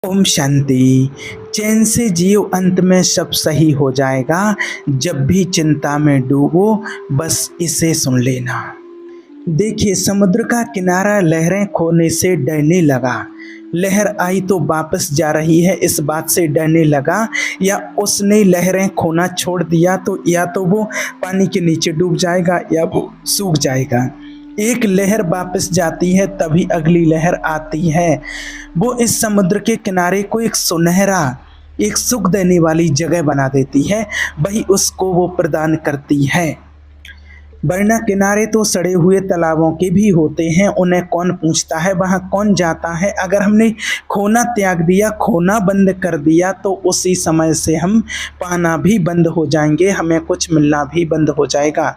ओम शांति। चैन से जियो, अंत में सब सही हो जाएगा। जब भी चिंता में डूबो, बस इसे सुन लेना। देखिए, समुद्र का किनारा लहरें खोने से डरने लगा। लहर आई तो वापस जा रही है, इस बात से डरने लगा, या उसने लहरें खोना छोड़ दिया तो या तो वो पानी के नीचे डूब जाएगा या वो सूख जाएगा। एक लहर वापस जाती है तभी अगली लहर आती है। वो इस समुद्र के किनारे को एक सुनहरा, एक सुख देने वाली जगह बना देती है, वही उसको वो प्रदान करती है। वरना किनारे तो सड़े हुए तालाबों के भी होते हैं, उन्हें कौन पूछता है, वहाँ कौन जाता है। अगर हमने खोना त्याग दिया, खोना बंद कर दिया, तो उसी समय से हम पाना भी बंद हो जाएंगे, हमें कुछ मिलना भी बंद हो जाएगा।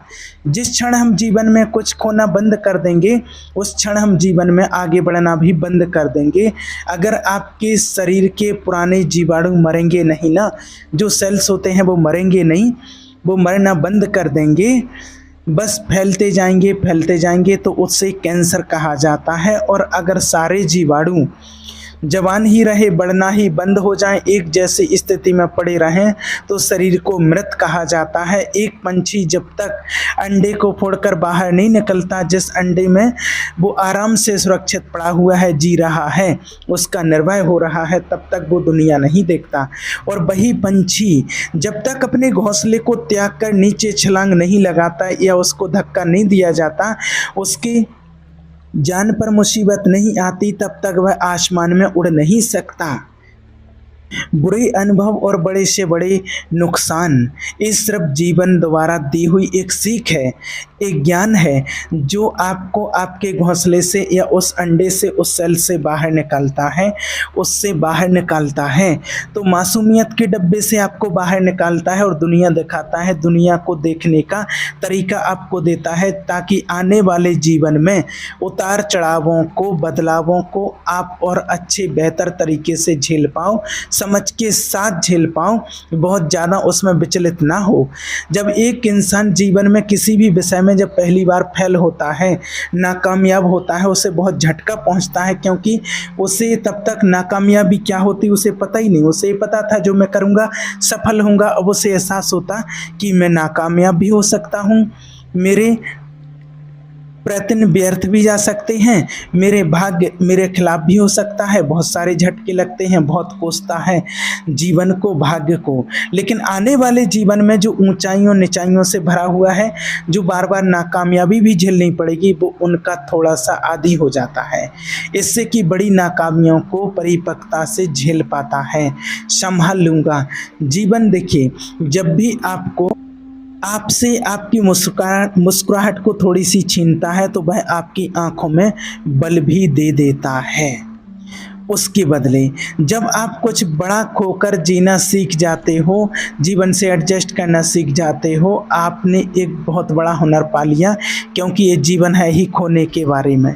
जिस क्षण हम जीवन में कुछ खोना बंद कर देंगे, उस क्षण हम जीवन में आगे बढ़ना भी बंद कर देंगे। अगर आपके शरीर के पुराने जीवाणु मरेंगे नहीं ना, जो सेल्स होते हैं वो मरेंगे नहीं, वो मरना बंद कर देंगे, बस फैलते जाएंगे तो उससे कैंसर कहा जाता है। और अगर सारे जीवाणु जवान ही रहे, बढ़ना ही बंद हो जाएं, एक जैसी स्थिति में पड़े रहें, तो शरीर को मृत कहा जाता है। एक पंछी जब तक अंडे को फोड़कर बाहर नहीं निकलता, जिस अंडे में वो आराम से सुरक्षित पड़ा हुआ है, जी रहा है, उसका निर्वाह हो रहा है, तब तक वो दुनिया नहीं देखता। और वही पंछी जब तक अपने घोंसले को त्याग कर नीचे छलांग नहीं लगाता या उसको धक्का नहीं दिया जाता, उसकी जान पर मुसीबत नहीं आती, तब तक वह आसमान में उड़ नहीं सकता। बुरे अनुभव और बड़े से बड़े नुकसान, ये सिर्फ जीवन द्वारा दी हुई एक सीख है, एक ज्ञान है, जो आपको आपके घोंसले से या उस अंडे से, उस सेल से बाहर निकालता है, उससे बाहर निकालता है। तो मासूमियत के डब्बे से आपको बाहर निकालता है और दुनिया दिखाता है, दुनिया को देखने का तरीका आपको देता है, ताकि आने वाले जीवन में उतार चढ़ावों को, बदलावों को आप और अच्छे बेहतर तरीके से झेल पाओ, समझ के साथ झेल पाओ, बहुत ज़्यादा उसमें विचलित ना हो। जब एक इंसान जीवन में किसी भी विषय में जब पहली बार फेल होता है, नाकामयाब होता है, उसे बहुत झटका पहुंचता है, क्योंकि उसे तब तक नाकामयाबी क्या होती उसे पता ही नहीं। उसे पता था जो मैं करूँगा सफल होऊंगा, अब उसे एहसास होता कि मैं नाकामयाब भी हो सकता हूँ, मेरे प्रयत्न व्यर्थ भी जा सकते हैं, मेरे भाग्य मेरे खिलाफ भी हो सकता है, बहुत सारे झटके लगते हैं, बहुत कोसता है जीवन को, भाग्य को। लेकिन आने वाले जीवन में जो ऊंचाइयों निचाइयों से भरा हुआ है, जो बार बार नाकामयाबी भी झेलनी पड़ेगी, वो उनका थोड़ा सा आदी हो जाता है, इससे कि बड़ी नाकामियों को परिपक्वता से झेल पाता है। संभाल लूँगा जीवन। देखिए, जब भी आपको आपसे आपकी मुस्कुराहट को थोड़ी सी छीनता है, तो वह आपकी आंखों में बल भी दे देता है। उसके बदले जब आप कुछ बड़ा खोकर जीना सीख जाते हो, जीवन से एडजस्ट करना सीख जाते हो, आपने एक बहुत बड़ा हुनर पा लिया, क्योंकि ये जीवन है ही खोने के बारे में।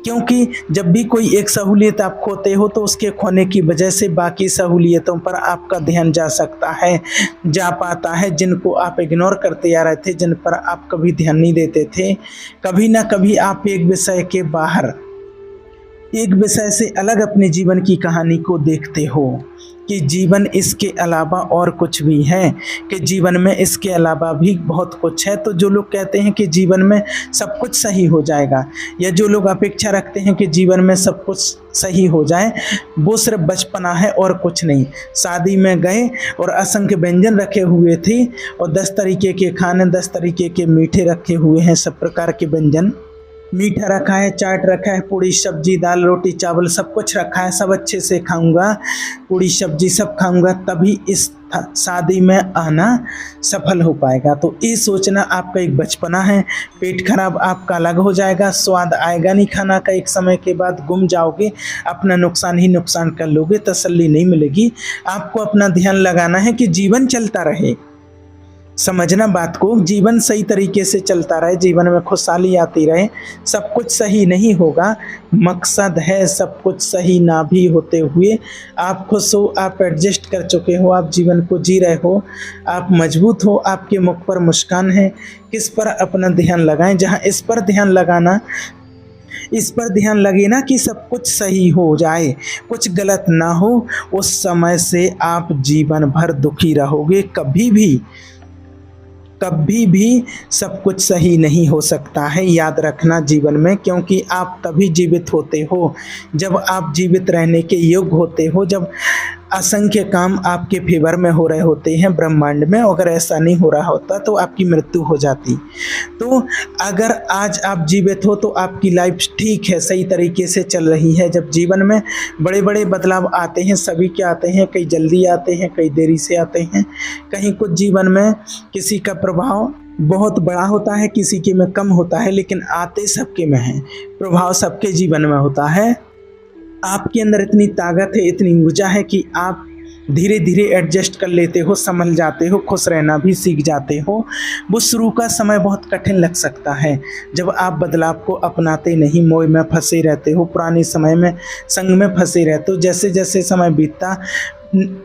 क्योंकि जब भी कोई एक सहूलियत आप खोते हो, तो उसके खोने की वजह से बाकी सहूलियतों पर आपका ध्यान जा सकता है, जा पाता है, जिनको आप इग्नोर करते आ रहे थे, जिन पर आप कभी ध्यान नहीं देते थे। कभी ना कभी आप एक विषय के बाहर, एक विषय से अलग अपने जीवन की कहानी को देखते हो, कि जीवन इसके अलावा और कुछ भी है, कि जीवन में इसके अलावा भी बहुत कुछ है। तो जो लोग कहते हैं कि जीवन में सब कुछ सही हो जाएगा, या जो लोग अपेक्षा रखते हैं कि जीवन में सब कुछ सही हो जाए, वो सिर्फ बचपना है और कुछ नहीं। शादी में गए और असंख्य व्यंजन रखे हुए थे, और 10 तरीके के खाने, 10 तरीके के मीठे रखे हुए हैं, सब प्रकार के व्यंजन, मीठा रखा है, चाट रखा है, पूड़ी सब्जी दाल रोटी चावल सब कुछ रखा है, सब अच्छे से खाऊंगा, पूड़ी सब्जी सब खाऊंगा, तभी इस शादी में आना सफल हो पाएगा। तो ये सोचना आपका एक बचपना है। पेट खराब आपका अलग हो जाएगा, स्वाद आएगा नहीं खाना का, एक समय के बाद गुम जाओगे, अपना नुकसान ही नुकसान कर लोगे, तसल्ली नहीं मिलेगी। आपको अपना ध्यान लगाना है कि जीवन चलता रहे, समझना बात को, जीवन सही तरीके से चलता रहे, जीवन में खुशहाली आती रहे। सब कुछ सही नहीं होगा, मकसद है सब कुछ सही ना भी होते हुए आप खुश हो, आप एडजस्ट कर चुके हो, आप जीवन को जी रहे हो, आप मजबूत हो, आपके मुख पर मुस्कान है। किस पर अपना ध्यान लगाएं, जहां इस पर ध्यान लगाना इस पर ध्यान लगे ना कि सब कुछ सही हो जाए, कुछ गलत ना हो, उस समय से आप जीवन भर दुखी रहोगे। कभी भी सब कुछ सही नहीं हो सकता है, याद रखना जीवन में, क्योंकि आप तभी जीवित होते हो जब आप जीवित रहने के योग्य होते हो, जब असंख्य काम आपके फेवर में हो रहे होते हैं ब्रह्मांड में। अगर ऐसा नहीं हो रहा होता तो आपकी मृत्यु हो जाती। तो अगर आज आप जीवित हो तो आपकी लाइफ ठीक है, सही तरीके से चल रही है। जब जीवन में बड़े बड़े बदलाव आते हैं, सभी के आते हैं, कई जल्दी आते हैं, कई देरी से आते हैं। कहीं कुछ जीवन में किसी का प्रभाव बहुत बड़ा होता है, किसी के में कम होता है, लेकिन आते सबके में है, प्रभाव सबके जीवन में होता है। आपके अंदर इतनी ताकत है, इतनी ऊर्जा है कि आप धीरे धीरे एडजस्ट कर लेते हो, संभल जाते हो, खुश रहना भी सीख जाते हो। वो शुरू का समय बहुत कठिन लग सकता है जब आप बदलाव को अपनाते नहीं, मोह में फंसे रहते हो, पुराने समय में संग में फंसे रहते हो। जैसे जैसे समय बीतता,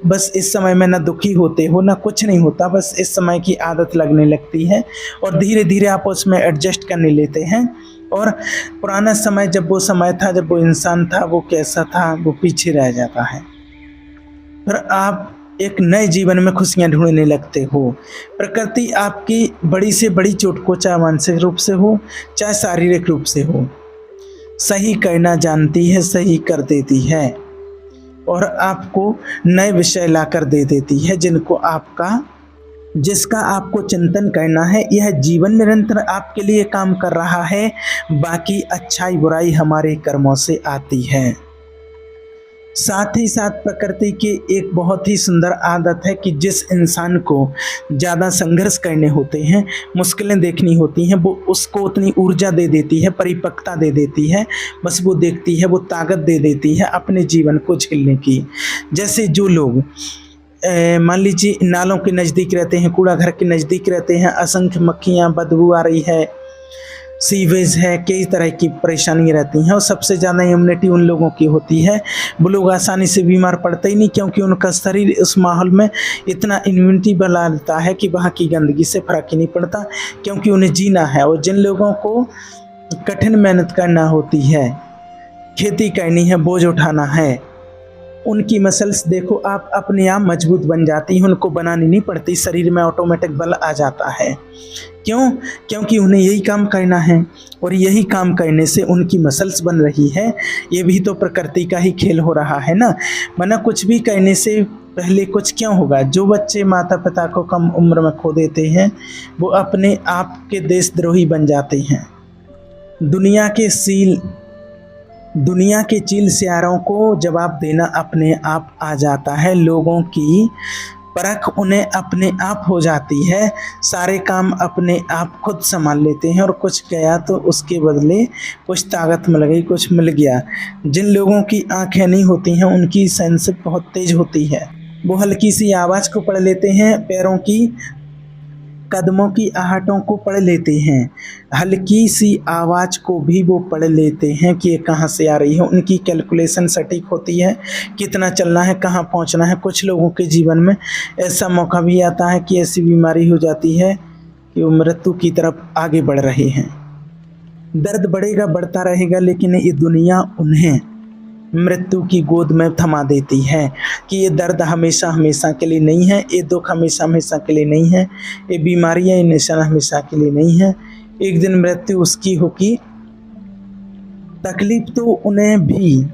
बस इस समय में ना दुखी होते हो ना कुछ नहीं होता, बस इस समय की आदत लगने लगती है और धीरे धीरे आप उसमें एडजस्ट करने लेते हैं। और पुराना समय, जब वो समय था, जब वो इंसान था, वो कैसा था, वो पीछे रह जाता है। फिर आप एक नए जीवन में खुशियां ढूंढने लगते हो। प्रकृति आपकी बड़ी से बड़ी चोट को, चाहे मानसिक रूप से हो चाहे शारीरिक रूप से हो, सही करना जानती है, सही कर देती है और आपको नए विषय ला कर दे देती है जिसका आपको चिंतन करना है। यह जीवन निरंतर आपके लिए काम कर रहा है। बाकी अच्छाई बुराई हमारे कर्मों से आती है। साथ ही साथ प्रकृति की एक बहुत ही सुंदर आदत है कि जिस इंसान को ज़्यादा संघर्ष करने होते हैं, मुश्किलें देखनी होती हैं, वो उसको उतनी ऊर्जा दे देती है, परिपक्वता दे देती है, बस वो देखती है, वो ताकत दे देती है अपने जीवन को झेलने की। जैसे जो लोग मान लीजिए नालों के नज़दीक रहते हैं, कूड़ा घर के नज़दीक रहते हैं, असंख्य मक्खियाँ, बदबू आ रही है, सीवेज है, कई तरह की परेशानियाँ रहती हैं और सबसे ज़्यादा इम्यूनिटी उन लोगों की होती है। वो लोग आसानी से बीमार पड़ते ही नहीं, क्योंकि उनका शरीर उस माहौल में इतना इम्यूनिटी बना लेता है कि वहाँ की गंदगी से फर्क ही नहीं पड़ता, क्योंकि उन्हें जीना है। और जिन लोगों को कठिन मेहनत करना होती है, खेती करनी है, बोझ उठाना है, उनकी मसल्स देखो आप अपने आप मजबूत बन जाती हैं, उनको बनानी नहीं पड़ती, शरीर में ऑटोमेटिक बल आ जाता है। क्यों? क्योंकि उन्हें यही काम करना है और यही काम करने से उनकी मसल्स बन रही है। ये भी तो प्रकृति का ही खेल हो रहा है ना। वरना कुछ भी करने से पहले कुछ क्यों होगा। जो बच्चे माता पिता को कम उम्र में खो देते हैं, वो अपने आप के देशद्रोही बन जाते हैं। दुनिया के चील सियारों को जवाब देना अपने आप आ जाता है। लोगों की परख उन्हें अपने आप हो जाती है। सारे काम अपने आप खुद संभाल लेते हैं और कुछ गया तो उसके बदले कुछ ताकत मिल गई, कुछ मिल गया। जिन लोगों की आंखें नहीं होती हैं, उनकी सेंस बहुत तेज होती है। वो हल्की सी आवाज़ को पढ़ लेते हैं, पैरों की कदमों की आहटों को पढ़ लेते हैं, हल्की सी आवाज़ को भी वो पढ़ लेते हैं कि ये कहाँ से आ रही है। उनकी कैलकुलेशन सटीक होती है, कितना चलना है, कहाँ पहुंचना है। कुछ लोगों के जीवन में ऐसा मौका भी आता है कि ऐसी बीमारी हो जाती है कि वो मृत्यु की तरफ आगे बढ़ रहे हैं। दर्द बढ़ेगा, बढ़ता रहेगा, लेकिन ये दुनिया उन्हें मृत्यु की गोद में थमा देती है कि ये दर्द हमेशा हमेशा के लिए नहीं है, ये दुख हमेशा हमेशा के लिए नहीं है, ये बीमारियाँ हमेशा हमेशा के लिए नहीं है। एक दिन मृत्यु उसकी होगी। तकलीफ तो उन्हें भी,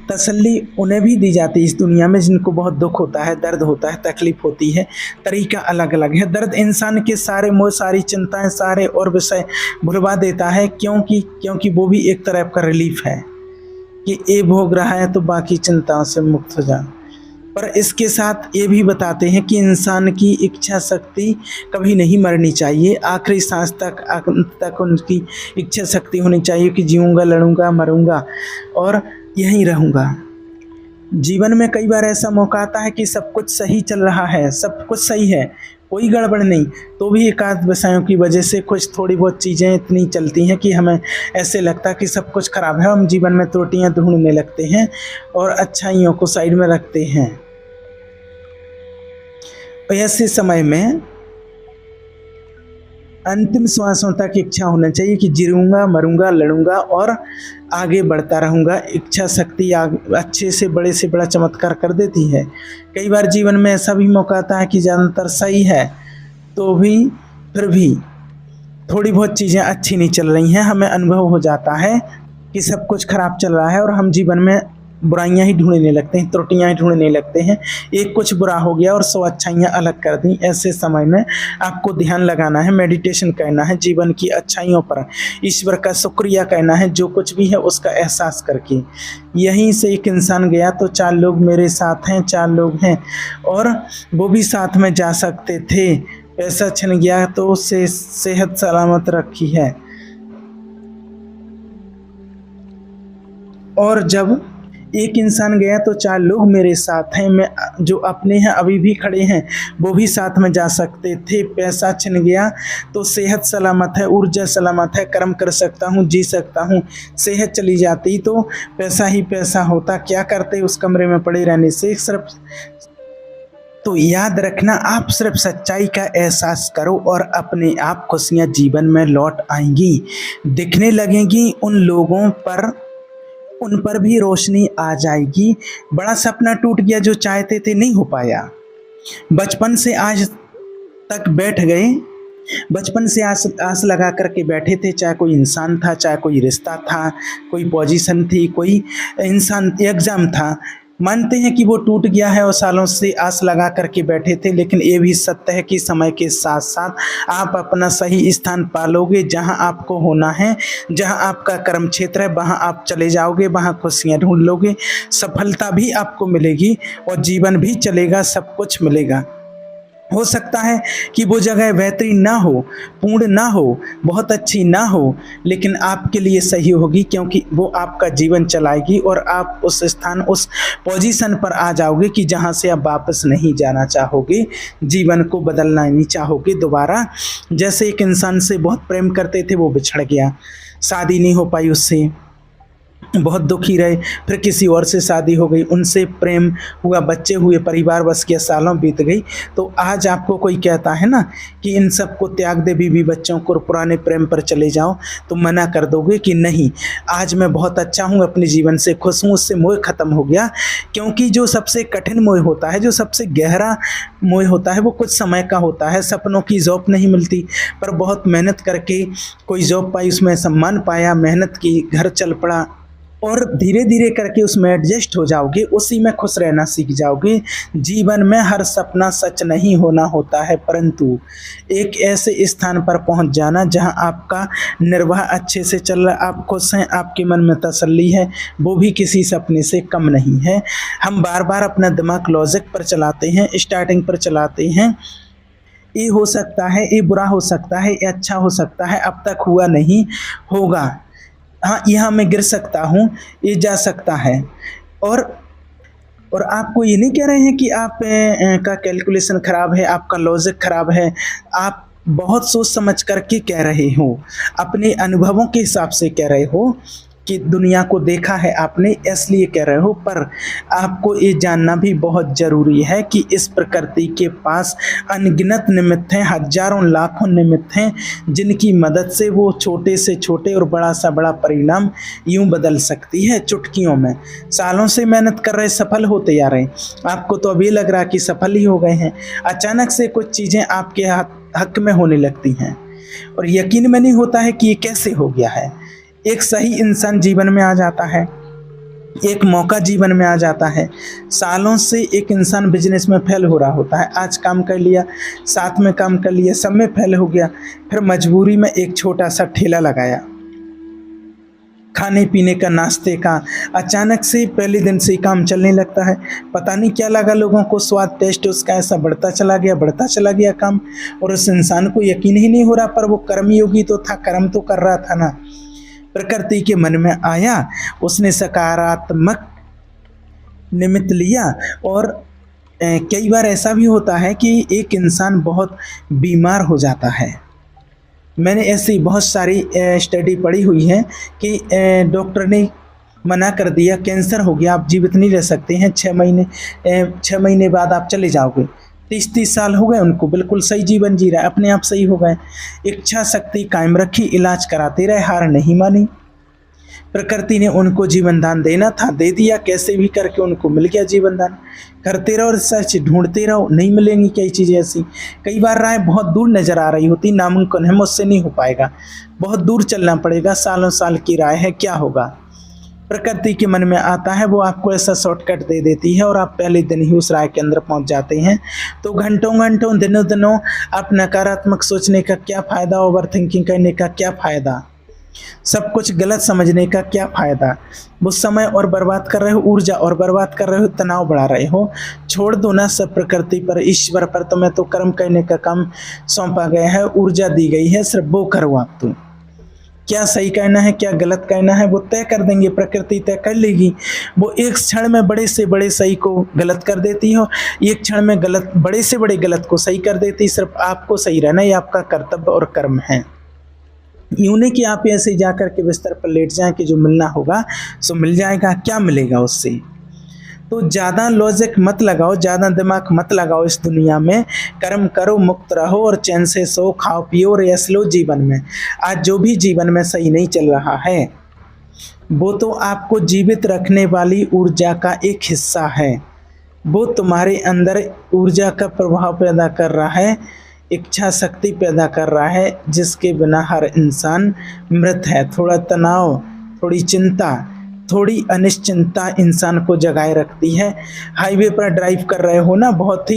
तसल्ली उन्हें भी दी जाती है इस दुनिया में, जिनको बहुत दुख होता है, दर्द होता है, तकलीफ होती है। तरीका अलग अलग है। दर्द इंसान के सारे मोह, सारी चिंताएं, सारे और विषय भुलवा देता है, क्योंकि वो भी एक तरह का रिलीफ है कि ये भोग रहा है तो बाकी चिंताओं से मुक्त हो जा। पर इसके साथ ये भी बताते हैं कि इंसान की इच्छा शक्ति कभी नहीं मरनी चाहिए। आखिरी सांस तक, अंत तक उनकी इच्छा शक्ति होनी चाहिए कि जीऊँगा, लड़ूंगा, मरूंगा और यहीं रहूँगा। जीवन में कई बार ऐसा मौका आता है कि सब कुछ सही चल रहा है, सब कुछ सही है, कोई गड़बड़ नहीं, तो भी एकाध विषयों की वजह से कुछ थोड़ी बहुत चीज़ें इतनी चलती हैं कि हमें ऐसे लगता है कि सब कुछ खराब है। हम जीवन में त्रुटियां ढूंढने लगते हैं और अच्छाइयों को साइड में रखते हैं। ऐसे समय में अंतिम श्वासों तक इच्छा होना चाहिए कि जीऊँगा, मरूँगा, लड़ूँगा और आगे बढ़ता रहूँगा। इच्छा शक्ति अच्छे से बड़ा चमत्कार कर देती है। कई बार जीवन में ऐसा भी मौका आता है कि ज़्यादातर सही है तो भी फिर भी थोड़ी बहुत चीज़ें अच्छी नहीं चल रही हैं। हमें अनुभव हो जाता है कि सब कुछ खराब चल रहा है और हम जीवन में बुराइयां ही ढूंढने लगते हैं, त्रुटियां ही ढूंढने लगते हैं। एक कुछ बुरा हो गया और 100 अच्छाइयां अलग कर दी। ऐसे समय में आपको ध्यान लगाना है, मेडिटेशन करना है, जीवन की अच्छाइयों पर ईश्वर का शुक्रिया करना है, जो कुछ भी है उसका एहसास करके। यहीं से एक इंसान गया तो 4 लोग मेरे साथ हैं, 4 लोग हैं और वो भी साथ में जा सकते थे। पैसा छिन गया तो उससे सेहत सलामत रखी है। और जब एक इंसान गया तो 4 लोग मेरे साथ हैं, मैं जो अपने हैं अभी भी खड़े हैं वो भी साथ में जा सकते थे। पैसा छिन गया तो सेहत सलामत है, ऊर्जा सलामत है, कर्म कर सकता हूँ, जी सकता हूँ। सेहत चली जाती तो पैसा ही पैसा होता, क्या करते उस कमरे में पड़े रहने से। सिर्फ तो याद रखना, आप सिर्फ सच्चाई का एहसास करो और अपने आप खुशियाँ जीवन में लौट आएंगी, दिखने लगेंगी। उन पर भी रोशनी आ जाएगी। बड़ा सपना टूट गया, जो चाहते थे नहीं हो पाया। बचपन से आज तक बैठ गए, बचपन से आस लगा करके बैठे थे, चाहे कोई इंसान था, चाहे कोई रिश्ता था, कोई पोजीशन थी, कोई इंसान एग्ज़ाम था। मानते हैं कि वो टूट गया है और सालों से आस लगा करके बैठे थे, लेकिन ये भी सत्य है कि समय के साथ साथ आप अपना सही स्थान पालोगे। जहां आपको होना है, जहां आपका कर्म क्षेत्र है, वहां आप चले जाओगे, वहां खुशियां ढूंढ लोगे, सफलता भी आपको मिलेगी और जीवन भी चलेगा, सब कुछ मिलेगा। हो सकता है कि वो जगह बेहतरीन ना हो, पूर्ण ना हो, बहुत अच्छी ना हो, लेकिन आपके लिए सही होगी, क्योंकि वो आपका जीवन चलाएगी और आप उस स्थान, उस पोजीशन पर आ जाओगे कि जहाँ से आप वापस नहीं जाना चाहोगे, जीवन को बदलना नहीं चाहोगे दोबारा। जैसे एक इंसान से बहुत प्रेम करते थे, वो बिछड़ गया, शादी नहीं हो पाई उससे, बहुत दुखी रहे, फिर किसी और से शादी हो गई, उनसे प्रेम हुआ, बच्चे हुए, परिवार बस गया, सालों बीत गई। तो आज आपको कोई कहता है ना कि इन सब को त्याग दे, बीवी बच्चों को, पुराने प्रेम पर चले जाओ, तो मना कर दोगे कि नहीं, आज मैं बहुत अच्छा हूँ, अपने जीवन से खुश हूँ, उससे मोह खत्म हो गया। क्योंकि जो सबसे कठिन मोह होता है, जो सबसे गहरा मोह होता है, वो कुछ समय का होता है। सपनों की जॉब नहीं मिलती, पर बहुत मेहनत करके कोई जॉब पाई, उसमें सम्मान पाया, मेहनत की, घर चल पड़ा और धीरे धीरे करके उसमें एडजस्ट हो जाओगे, उसी में खुश रहना सीख जाओगे। जीवन में हर सपना सच नहीं होना होता है, परंतु एक ऐसे स्थान पर पहुंच जाना जहां आपका निर्वाह अच्छे से चल रहा है, आप खुश हैं, आपके मन में तसल्ली है, वो भी किसी सपने से कम नहीं है। हम बार बार अपना दिमाग लॉजिक पर चलाते हैं, स्टार्टिंग पर चलाते हैं। ये हो सकता है, ये बुरा हो सकता है, ये अच्छा हो सकता है, अब तक हुआ नहीं, होगा, हाँ यहाँ मैं गिर सकता हूँ, ये जा सकता है। और आपको ये नहीं कह रहे हैं कि आप का कैलकुलेशन ख़राब है, आपका लॉजिक ख़राब है, आप बहुत सोच समझ करके कह रहे हो, अपने अनुभवों के हिसाब से कह रहे हो कि दुनिया को देखा है आपने, इसलिए कह रहे हो। पर आपको ये जानना भी बहुत ज़रूरी है कि इस प्रकृति के पास अनगिनत निमित्त हैं, हजारों लाखों निमित्त हैं, जिनकी मदद से वो छोटे से छोटे और बड़ा सा बड़ा परिणाम यूं बदल सकती है चुटकियों में। सालों से मेहनत कर रहे, सफल होते जा रहे, आपको तो अभी लग रहा कि सफल ही हो गए हैं, अचानक से कुछ चीज़ें आपके हक में होने लगती हैं और यकीन में नहीं होता है कि ये कैसे हो गया है। एक सही इंसान जीवन में आ जाता है, एक मौका जीवन में आ जाता है। सालों से एक इंसान बिजनेस में फेल हो रहा होता है, आज काम कर लिया, साथ में काम कर लिया, सब में फेल हो गया, फिर मजबूरी में एक छोटा सा ठेला लगाया खाने पीने का, नाश्ते का। अचानक से पहले दिन से ही काम चलने लगता है, पता नहीं क्या लगा लोगों को, स्वाद टेस्ट उसका ऐसा बढ़ता चला गया काम, और उस इंसान को यकीन ही नहीं हो रहा, पर वो कर्मयोगी तो था, कर्म तो कर रहा था ना। प्रकृति के मन में आया, उसने सकारात्मक निमित्त लिया। और कई बार ऐसा भी होता है कि एक इंसान बहुत बीमार हो जाता है। मैंने ऐसी बहुत सारी स्टडी पढ़ी हुई है कि डॉक्टर ने मना कर दिया, कैंसर हो गया, आप जीवित नहीं रह सकते हैं, 6 महीने बाद आप चले जाओगे। 30-30 साल हो गए उनको, बिल्कुल सही जीवन जी रहा है, अपने आप सही हो गए। इच्छा शक्ति कायम रखी, इलाज कराते रहे, हार नहीं मानी। प्रकृति ने उनको जीवन दान देना था, दे दिया, कैसे भी करके उनको मिल गया जीवन दान। करते रहो रिसर्च, ढूंढते रहो, नहीं मिलेंगी कई चीज़ें ऐसी। कई बार राह बहुत दूर नज़र आ रही होती, नामुमकिन है, मुझसे नहीं हो पाएगा, बहुत दूर चलना पड़ेगा, सालों साल की राह है, क्या होगा। प्रकृति के मन में आता है, वो आपको ऐसा शॉर्टकट दे देती है और आप पहले दिन ही उस राय के अंदर पहुंच जाते हैं। तो घंटों घंटों, दिनों दिनों आप नकारात्मक सोचने का क्या फ़ायदा, ओवर थिंकिंग करने का क्या फ़ायदा, सब कुछ गलत समझने का क्या फ़ायदा। वो समय और बर्बाद कर रहे हो, ऊर्जा और बर्बाद कर रहे हो, तनाव बढ़ा रहे हो। छोड़ दो ना सब प्रकृति पर, ईश्वर पर। तुम्हें तो कर्म करने का काम सौंपा गया है, ऊर्जा दी गई है, सिर्फ वो करो आप। तो क्या सही कहना है, क्या गलत कहना है, वो तय कर देंगे, प्रकृति तय कर लेगी। वो एक क्षण में बड़े से बड़े सही को गलत कर देती हो, एक क्षण में गलत, बड़े से बड़े गलत को सही कर देती। सिर्फ आपको सही रहना, ये आपका कर्तव्य और कर्म है। यूं नहीं कि आप ऐसे जा कर के बिस्तर पर लेट जाएं कि जो मिलना होगा सो मिल जाएगा, क्या मिलेगा उससे। तो ज़्यादा लॉजिक मत लगाओ, ज़्यादा दिमाग मत लगाओ इस दुनिया में। कर्म करो, मुक्त रहो और चैन से सो, खाओ पियो और यश लो जीवन में। आज जो भी जीवन में सही नहीं चल रहा है वो तो आपको जीवित रखने वाली ऊर्जा का एक हिस्सा है। वो तुम्हारे अंदर ऊर्जा का प्रभाव पैदा कर रहा है, इच्छा शक्ति पैदा कर रहा है, जिसके बिना हर इंसान मृत है। थोड़ा तनाव, थोड़ी चिंता, थोड़ी अनिश्चिंतता इंसान को जगाए रखती है। हाईवे पर ड्राइव कर रहे हो ना, बहुत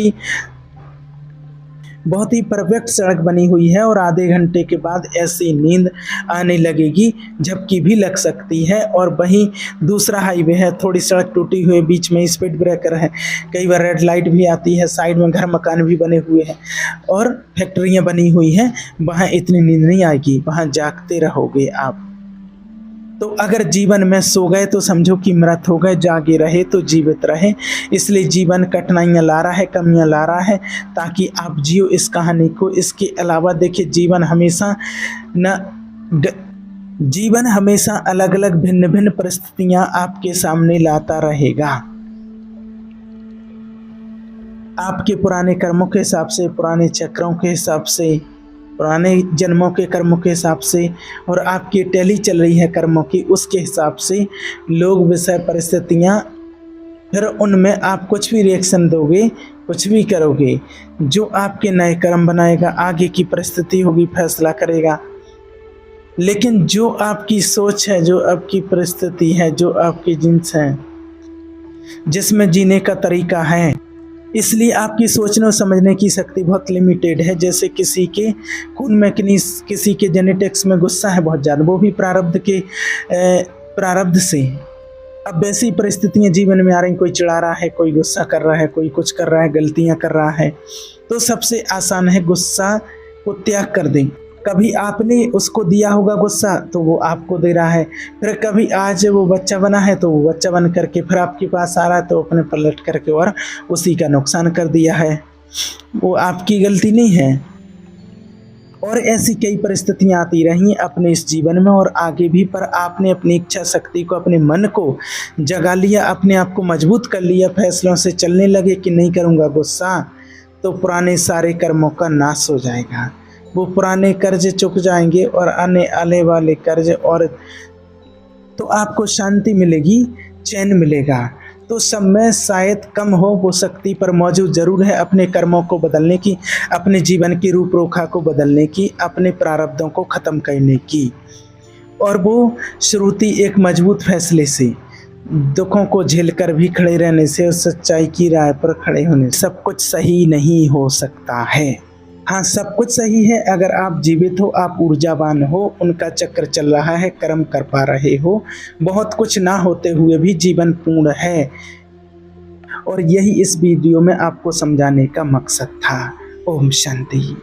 ही परफेक्ट सड़क बनी हुई है और आधे घंटे के बाद ऐसी नींद आने लगेगी, झपकी भी लग सकती है। और वहीं दूसरा हाईवे है, थोड़ी सड़क टूटी हुई, बीच में स्पीड ब्रेकर है, कई बार रेड लाइट भी आती है, साइड में घर मकान भी बने हुए हैं और फैक्ट्रियां बनी हुई हैं। वहाँ इतनी नींद नहीं आएगी, वहाँ जागते रहोगे आप। तो अगर जीवन में सो गए तो समझो कि मृत हो गए, जागे रहे तो जीवित रहे। इसलिए जीवन कठिनाइयाँ ला रहा है, कमियाँ ला रहा है, ताकि आप जियो इस कहानी को। इसके अलावा देखिए, जीवन हमेशा अलग अलग भिन्न भिन्न परिस्थितियाँ आपके सामने लाता रहेगा। आपके पुराने कर्मों के हिसाब से, पुराने चक्रों के हिसाब से, पुराने जन्मों के कर्मों के हिसाब से, और आपकी टैली चल रही है कर्मों की, उसके हिसाब से लोग, विषय, परिस्थितियाँ, फिर उनमें आप कुछ भी रिएक्शन दोगे, कुछ भी करोगे, जो आपके नए कर्म बनाएगा, आगे की परिस्थिति होगी, फैसला करेगा। लेकिन जो आपकी सोच है, जो आपकी परिस्थिति है, जो आपकी जिन्स है, जिसमें जीने का तरीका है, इसलिए आपकी सोचने और समझने की शक्ति बहुत लिमिटेड है। जैसे किसी के खून में, किसी के जेनेटिक्स में गुस्सा है बहुत ज़्यादा, वो भी प्रारब्ध से। अब वैसी परिस्थितियाँ जीवन में आ रही, कोई चिढ़ा रहा है, कोई गुस्सा कर रहा है, कोई कुछ कर रहा है, गलतियाँ कर रहा है, तो सबसे आसान है गुस्सा को त्याग कर दें। कभी आपने उसको दिया होगा गुस्सा तो वो आपको दे रहा है, फिर कभी आज वो बच्चा बना है तो वो बच्चा बन करके फिर आपके पास आ रहा है, तो अपने पलट करके और उसी का नुकसान कर दिया है। वो आपकी गलती नहीं है। और ऐसी कई परिस्थितियाँ आती रही अपने इस जीवन में और आगे भी, पर आपने अपनी इच्छा शक्ति को, अपने मन को जगा लिया, अपने आप को मजबूत कर लिया, फैसलों से चलने लगे कि नहीं करूँगा गुस्सा, तो पुराने सारे कर्मों का नाश हो जाएगा। वो पुराने कर्ज चुक जाएंगे और आने वाले कर्ज, और तो आपको शांति मिलेगी, चैन मिलेगा। तो सब में शायद कम हो, वो शक्ति पर मौजूद ज़रूर है अपने कर्मों को बदलने की, अपने जीवन की रूपरेखा को बदलने की, अपने प्रारब्धों को ख़त्म करने की। और वो श्रुति एक मजबूत फैसले से, दुखों को झेलकर भी खड़े रहने से और सच्चाई की राह पर खड़े होने से सब कुछ सही नहीं हो सकता है। हाँ, सब कुछ सही है अगर आप जीवित हो, आप ऊर्जावान हो, उनका चक्र चल रहा है, कर्म कर पा रहे हो, बहुत कुछ ना होते हुए भी जीवन पूर्ण है। और यही इस वीडियो में आपको समझाने का मकसद था। ओम शांति।